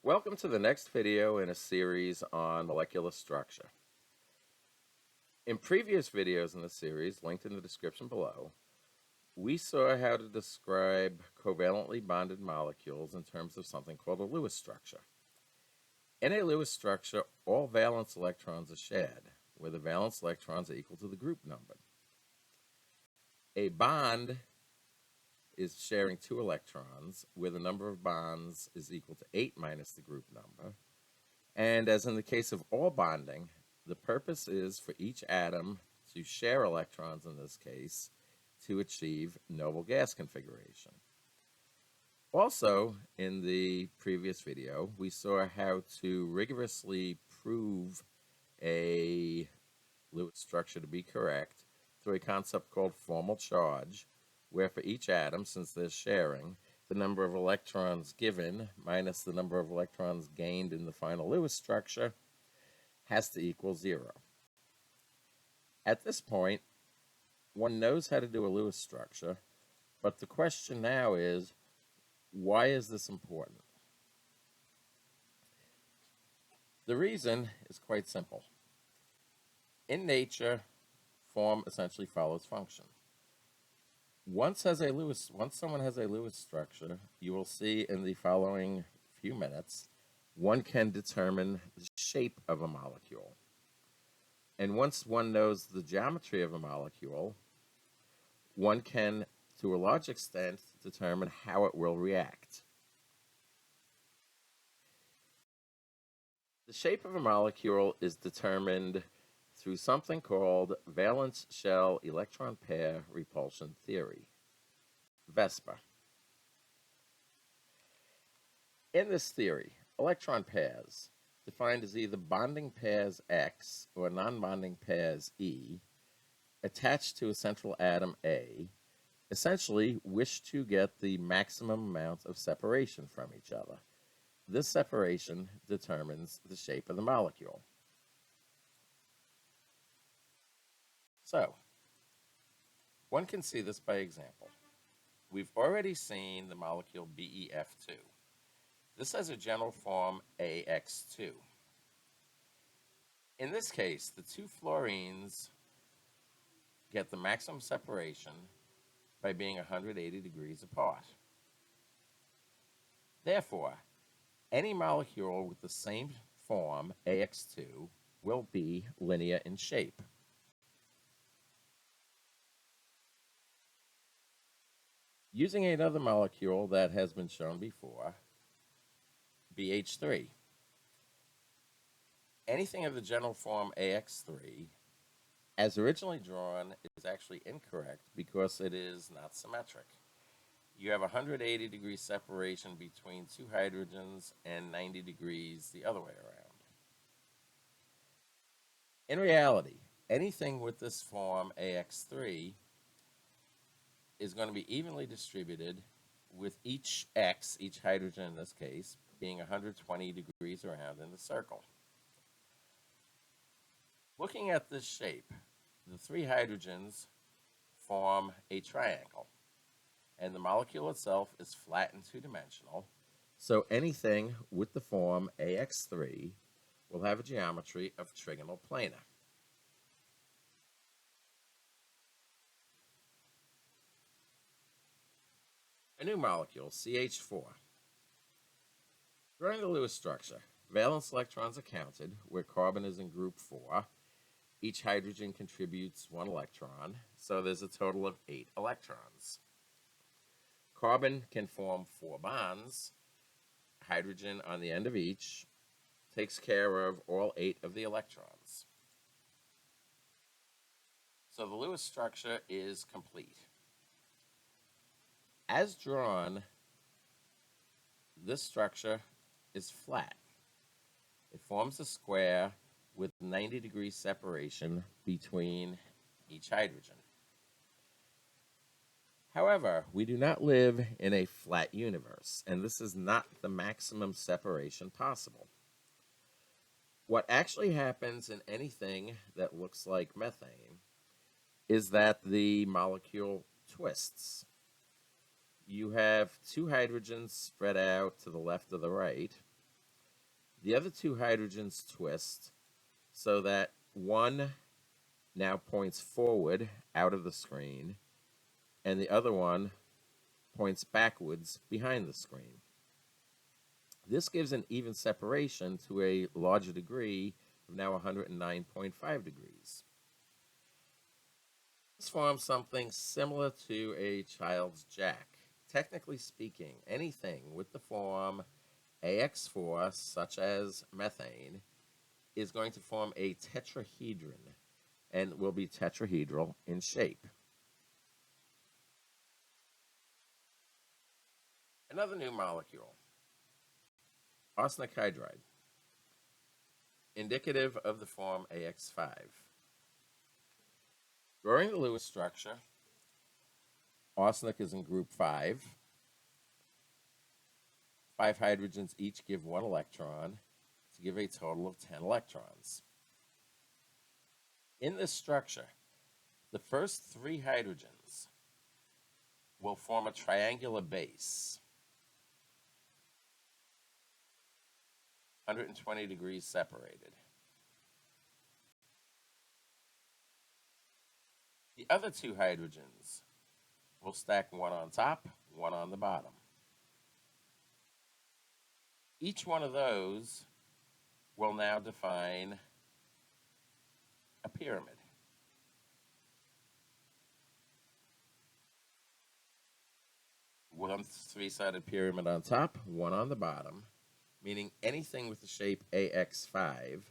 Welcome to the next video in a series on molecular structure. In previous videos in the series, linked in the description below, we saw how to describe covalently bonded molecules in terms of something called a Lewis structure. In a Lewis structure, all valence electrons are shared, where the valence electrons are equal to the group number. A bond is sharing 2 electrons, where the number of bonds is equal to 8 minus the group number. And as in the case of all bonding, the purpose is for each atom to share electrons in this case to achieve noble gas configuration. Also, in the previous video, we saw how to rigorously prove a Lewis structure to be correct through a concept called formal charge, where for each atom, since they're sharing, the number of electrons given minus the number of electrons gained in the final Lewis structure has to equal 0. At this point, one knows how to do a Lewis structure, but the question now is, why is this important? The reason is quite simple. In nature, form essentially follows function. Once someone has a Lewis structure, you will see in the following few minutes, one can determine the shape of a molecule. And once one knows the geometry of a molecule, one can, to a large extent, determine how it will react. The shape of a molecule is determined through something called valence shell electron pair repulsion theory, VSPER. In this theory, electron pairs, defined as either bonding pairs X or non-bonding pairs E, attached to a central atom A, essentially wish to get the maximum amount of separation from each other. This separation determines the shape of the molecule. So, one can see this by example. We've already seen the molecule BeF2. This has a general form AX2. In this case, the 2 fluorines get the maximum separation by being 180 degrees apart. Therefore, any molecule with the same form, AX2, will be linear in shape. Using another molecule that has been shown before, BH3. Anything of the general form AX3, as originally drawn, is actually incorrect because it is not symmetric. You have 180 degree separation between 2 hydrogens and 90 degrees the other way around. In reality, anything with this form AX3 is going to be evenly distributed, with each X, each hydrogen in this case, being 120 degrees around in the circle. Looking at this shape, the 3 hydrogens form a triangle, and the molecule itself is flat and 2-dimensional, so anything with the form AX3 will have a geometry of trigonal planar. A new molecule, CH4. During the Lewis structure, valence electrons are counted, where carbon is in group 4. Each hydrogen contributes 1 electron, so there's a total of 8 electrons. Carbon can form 4 bonds. Hydrogen on the end of each takes care of all 8 of the electrons. So the Lewis structure is complete. As drawn, this structure is flat. It forms a square with 90 degree separation between each hydrogen. However, we do not live in a flat universe, and this is not the maximum separation possible. What actually happens in anything that looks like methane is that the molecule twists. You have 2 hydrogens spread out to the left or the right, The other two hydrogens twist so that one now points forward out of the screen, and the other one points backwards behind the screen. This gives an even separation to a larger degree of now 109.5 degrees. This forms something similar to a child's jack. Technically speaking, anything with the form AX4, such as methane, is going to form a tetrahedron and will be tetrahedral in shape. Another new molecule, arsenic hydride, indicative of the form AX5. During the Lewis structure, arsenic is in group 5. 5 hydrogens each give 1 electron to give a total of 10 electrons. In this structure, the first 3 hydrogens will form a triangular base, 120 degrees separated. The other 2 hydrogens will stack one on top, one on the bottom. Each one of those will now define a pyramid. One 3-sided pyramid on top, one on the bottom, meaning anything with the shape AX5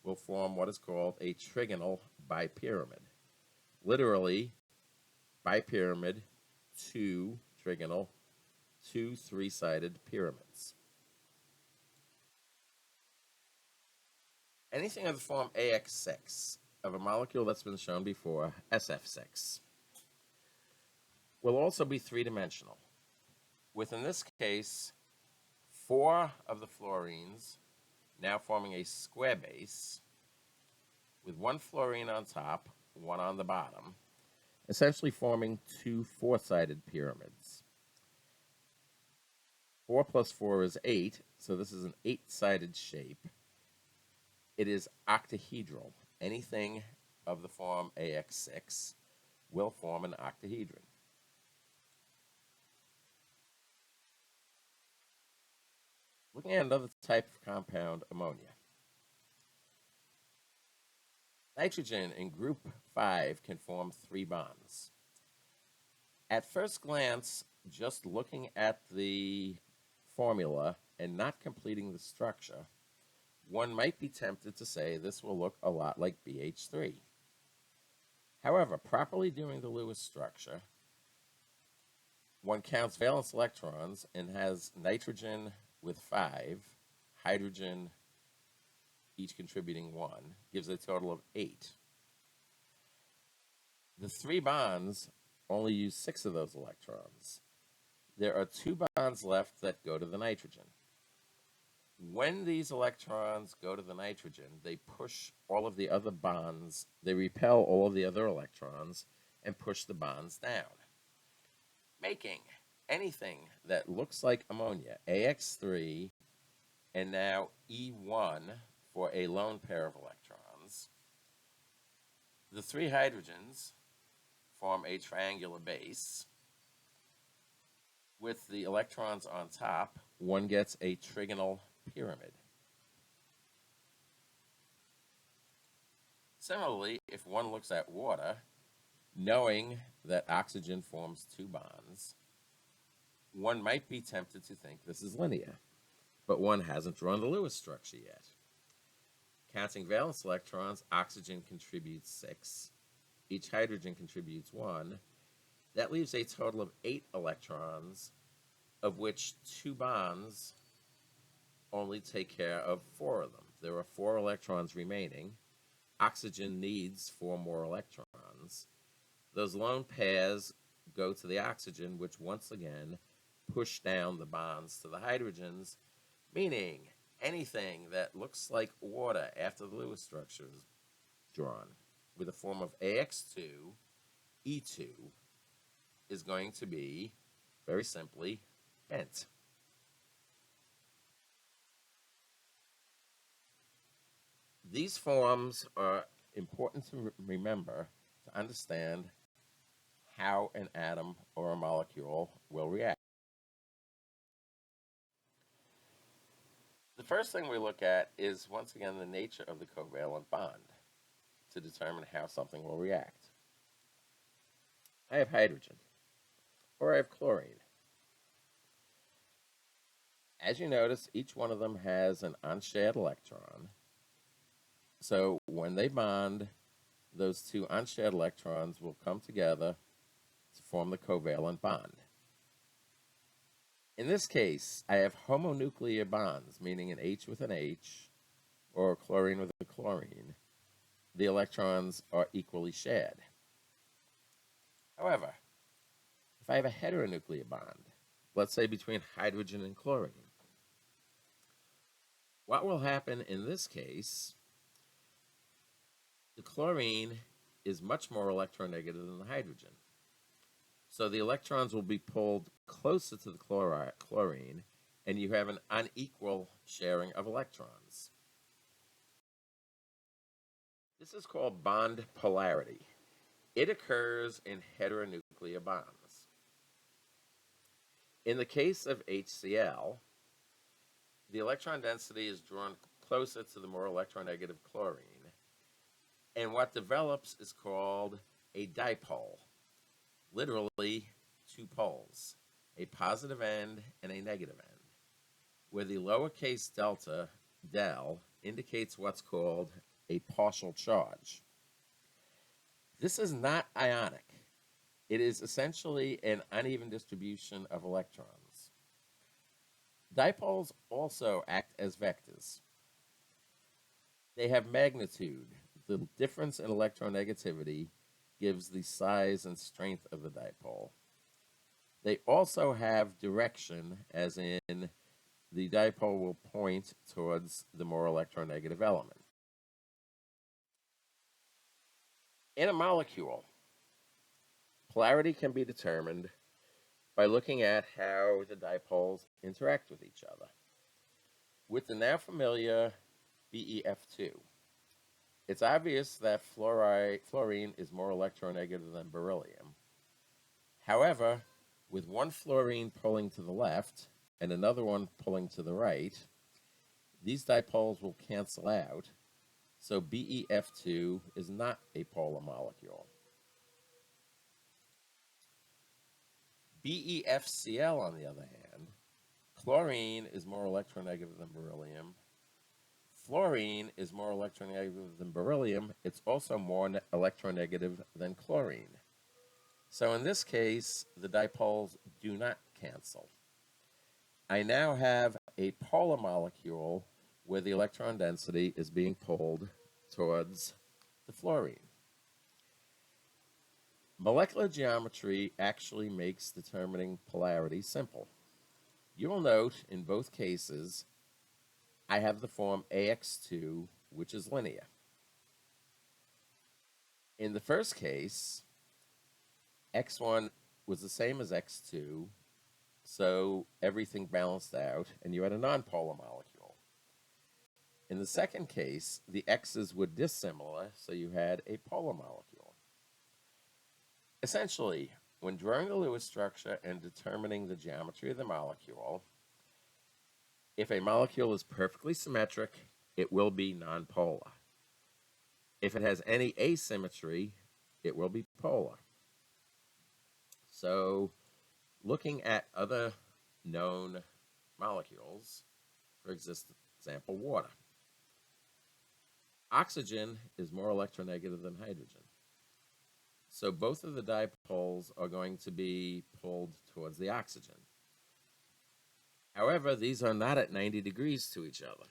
will form what is called a trigonal bipyramid. Literally, bipyramid, 2 trigonal, 2 3-sided pyramids. Anything of the form AX6 of a molecule that's been shown before, SF6, will also be 3-dimensional, with, in this case, 4 of the fluorines now forming a square base with 1 fluorine on top, 1 on the bottom, essentially forming 2 4-sided pyramids. 4 plus 4 is 8, so this is an 8-sided shape. It is octahedral. Anything of the form AX6 will form an octahedron. Looking at another type of compound, ammonia. Nitrogen in group 5 can form 3 bonds. At first glance, just looking at the formula and not completing the structure, one might be tempted to say this will look a lot like BH3. However, properly doing the Lewis structure, one counts valence electrons and has nitrogen with 5, hydrogen each contributing 1, gives a total of 8. The 3 bonds only use 6 of those electrons. There are 2 bonds left that go to the nitrogen. When these electrons go to the nitrogen, they push all of the other bonds, they repel all of the other electrons and push the bonds down, making anything that looks like ammonia, AX3, and now E1 for a lone pair of electrons. The 3 hydrogens form a triangular base. With the electrons on top, one gets a trigonal pyramid. Similarly, if one looks at water, knowing that oxygen forms 2 bonds, one might be tempted to think this is linear, but one hasn't drawn the Lewis structure yet. Counting valence electrons, oxygen contributes 6. Each hydrogen contributes 1. That leaves a total of 8 electrons, of which 2 bonds only take care of 4 of them. There are 4 electrons remaining. Oxygen needs 4 more electrons. Those lone pairs go to the oxygen, which once again push down the bonds to the hydrogens, meaning anything that looks like water after the Lewis structure is drawn with a form of AX2, E2 is going to be, very simply, bent. These forms are important to remember to understand how an atom or a molecule will react. The first thing we look at is, once again, the nature of the covalent bond to determine how something will react. I have hydrogen, or I have chlorine. As you notice, each one of them has an unshared electron. So when they bond, those two unshared electrons will come together to form the covalent bond. In this case, I have homonuclear bonds, meaning an H with an H or a chlorine with a chlorine. The electrons are equally shared. However, if I have a heteronuclear bond, let's say between hydrogen and chlorine, what will happen in this case, the chlorine is much more electronegative than the hydrogen. So the electrons will be pulled closer to the chlorine, and you have an unequal sharing of electrons. This is called bond polarity. It occurs in heteronuclear bonds. In the case of HCl, the electron density is drawn closer to the more electronegative chlorine, and what develops is called a dipole. Literally, two poles, a positive end and a negative end, where the lowercase delta, del, indicates what's called a partial charge. This is not ionic. It is essentially an uneven distribution of electrons. Dipoles also act as vectors. They have magnitude. The difference in electronegativity gives the size and strength of the dipole. They also have direction, as in the dipole will point towards the more electronegative element. In a molecule, polarity can be determined by looking at how the dipoles interact with each other. With the now familiar BeF2, it's obvious that fluorine is more electronegative than beryllium. However, with one fluorine pulling to the left and another one pulling to the right, these dipoles will cancel out, so BeF2 is not a polar molecule. BeFCl, on the other hand, chlorine is more electronegative than beryllium. Fluorine is more electronegative than beryllium. It's also more electronegative than chlorine. So in this case, the dipoles do not cancel. I now have a polar molecule where the electron density is being pulled towards the fluorine. Molecular geometry actually makes determining polarity simple. You will note in both cases, I have the form AX2, which is linear. In the first case, X1 was the same as X2, so everything balanced out, and you had a nonpolar molecule. In the second case, the X's were dissimilar, so you had a polar molecule. Essentially, when drawing the Lewis structure and determining the geometry of the molecule, if a molecule is perfectly symmetric, it will be nonpolar. If it has any asymmetry, it will be polar. So, looking at other known molecules, for example, water. Oxygen is more electronegative than hydrogen. So both of the dipoles are going to be pulled towards the oxygen. However, these are not at 90 degrees to each other,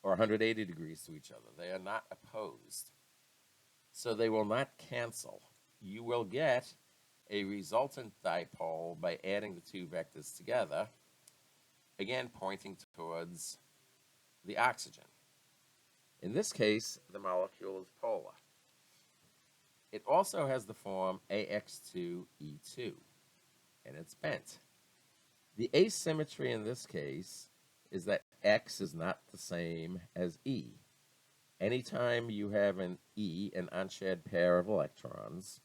or 180 degrees to each other. They are not opposed. So they will not cancel. You will get a resultant dipole by adding the two vectors together, again pointing towards the oxygen. In this case, the molecule is polar. It also has the form AX2E2, and it's bent. The asymmetry in this case is that X is not the same as E. Anytime you have an an unshared pair of electrons,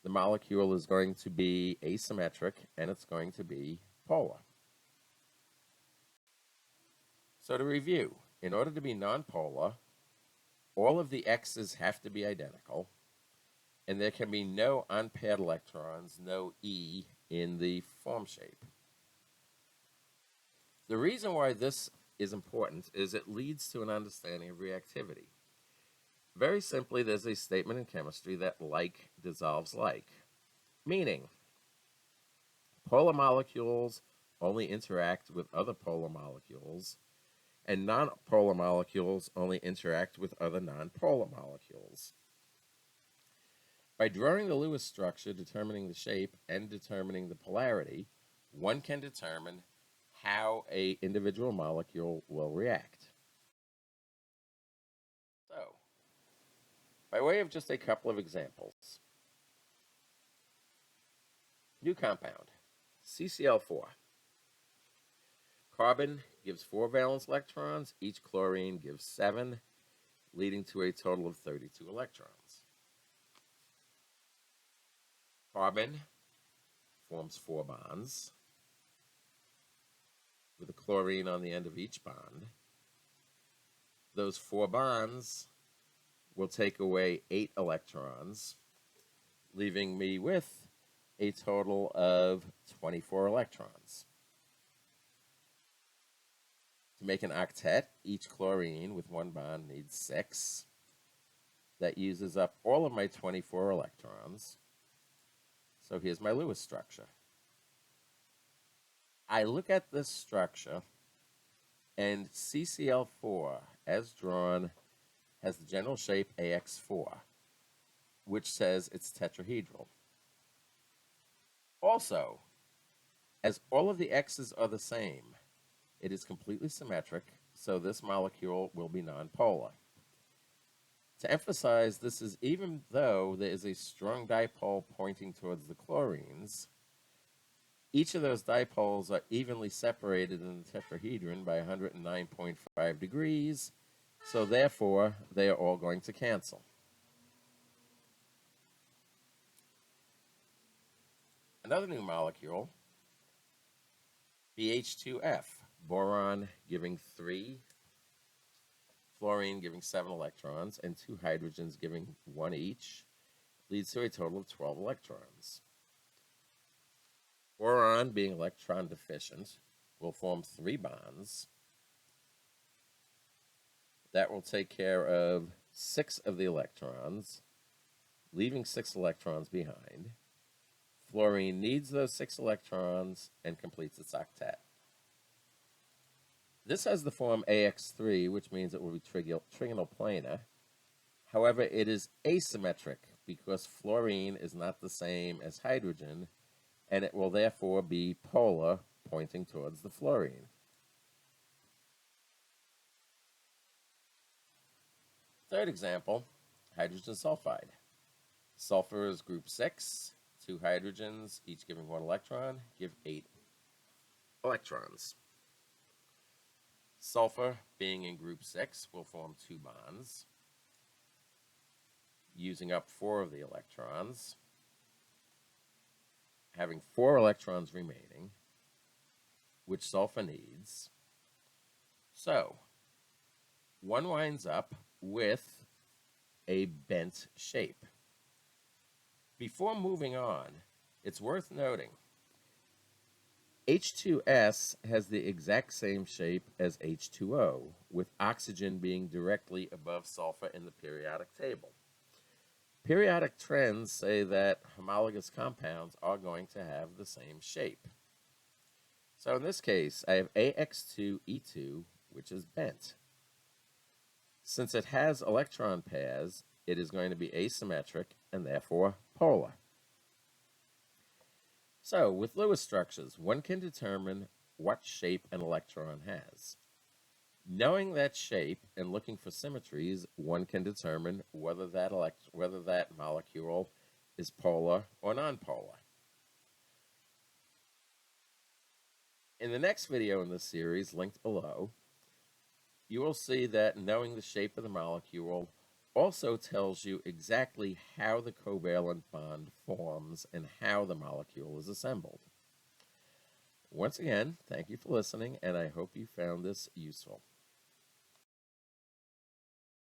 the molecule is going to be asymmetric and it's going to be polar. So to review, in order to be nonpolar, all of the X's have to be identical, and there can be no unpaired electrons, no E in the form shape. The reason why this is important is it leads to an understanding of reactivity. Very simply, there's a statement in chemistry that like dissolves like, meaning polar molecules only interact with other polar molecules, and nonpolar molecules only interact with other nonpolar molecules. By drawing the Lewis structure, determining the shape, and determining the polarity, one can determine how an individual molecule will react. So, by way of just a couple of examples, new compound, CCl4. Carbon gives 4 valence electrons, each chlorine gives 7, leading to a total of 32 electrons. Carbon forms 4 bonds with a chlorine on the end of each bond. Those 4 bonds will take away 8 electrons, leaving me with a total of 24 electrons. To make an octet, each chlorine with 1 bond needs 6. That uses up all of my 24 electrons. So here's my Lewis structure. I look at this structure, and CCl4, as drawn, has the general shape AX4, which says it's tetrahedral. Also, as all of the X's are the same, it is completely symmetric, so this molecule will be nonpolar. To emphasize, this is even though there is a strong dipole pointing towards the chlorines, each of those dipoles are evenly separated in the tetrahedron by 109.5 degrees, so therefore they are all going to cancel. Another new molecule, BH2F, boron giving 3, fluorine giving 7 electrons, and 2 hydrogens giving 1 each, leads to a total of 12 electrons. Boron, being electron deficient, will form 3 bonds. That will take care of 6 of the electrons, leaving 6 electrons behind. Fluorine needs those 6 electrons and completes its octet. This has the form AX3, which means it will be trigonal planar. However, it is asymmetric because fluorine is not the same as hydrogen, and it will therefore be polar, pointing towards the fluorine. Third example, hydrogen sulfide. Sulfur is group 6, 2 hydrogens, each giving 1 electron, give 8 electrons. Sulfur, being in group 6, will form 2 bonds, using up 4 of the electrons, having 4 electrons remaining, which sulfur needs. So, one winds up with a bent shape. Before moving on, it's worth noting H2S has the exact same shape as H2O, with oxygen being directly above sulfur in the periodic table. Periodic trends say that homologous compounds are going to have the same shape. So in this case, I have AX2E2, which is bent. Since it has electron pairs, it is going to be asymmetric and therefore polar. So, with Lewis structures, one can determine what shape an electron has. Knowing that shape and looking for symmetries, one can determine whether that molecule is polar or nonpolar. In the next video in this series, linked below, you will see that knowing the shape of the molecule also tells you exactly how the covalent bond forms and how the molecule is assembled. Once again, thank you for listening, and I hope you found this useful.